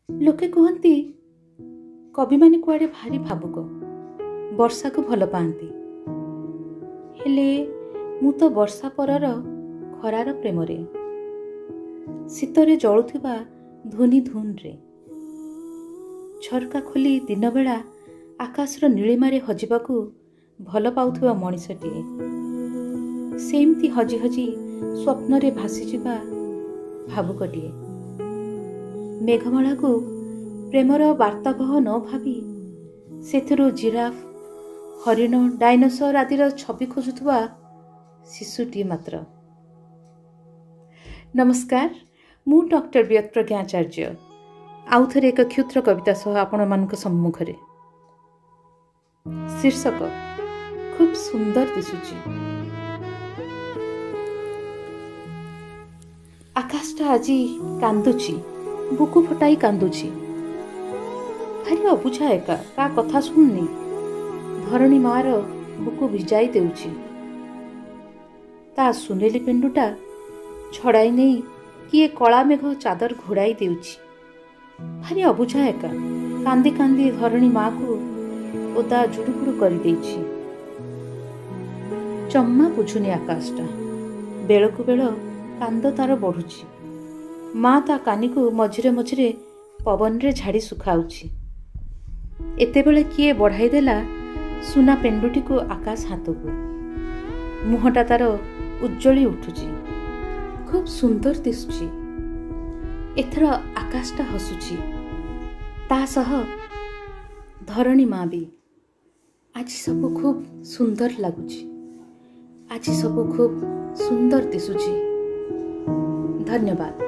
लोके कहती कवि माने कुआडे भारी भावुक वर्षा को भल पाती हेले मु तो वर्षा परर खरार प्रेम रे शीतरे जलुथिबा धुनी धुन रे झरका खोली दिन बेला आकाशर नीलिमारे हजिबाकू भल पाउथिबा मनिषटिए सेमती हजी हजी स्वप्न रे भासी जिबा भावुकटिए मेघमाला को प्रेमर वार्ताबह न भावी सेथिरु जिराफ हरिण डायनोसर आदिर छवि खोजुथुबा शिशुटी मात्र। नमस्कार, मु डॉक्टर व्यत प्रज्ञाचार्य आउ थरे एक क्षुद्र कविता सह आपण मानक सम्मुखरे। शीर्षक खूब सुंदर दिसुची। आकाशटा आजी कांदुची, बुकु फटाई कांदुची। भारी अबुझा एका का कथा सुननी धरणी मार बुकु भिजाई देउची। ता सुनेली पेंडुटा छड़ाई नहीं किए कला मेघ चादर घोड़ाई देउची। भारी अबुझा एका कांदी कांदी धरणी माँ को ओदा जुड़ुपुड़ु कर देइची। जम्मा बुझुनी आकाशटा बेलकु बेल कांद तार बढ़ुची। माँ ता कानी को मझिरे मझिरे पवन रे झाड़ी सुखाउची। एतेबेले किए बढ़ाई देला सुना पेंडुटी को आकाश हाथ को मुहटा तार उज्जली उठुची। खूब सुंदर दिसुची। एथर आकाशटा हसुची ता सह धरणी माँ भी। आज सब खूब सुंदर लगुची। आज सब खूब सुंदर दिसुची। धन्यवाद।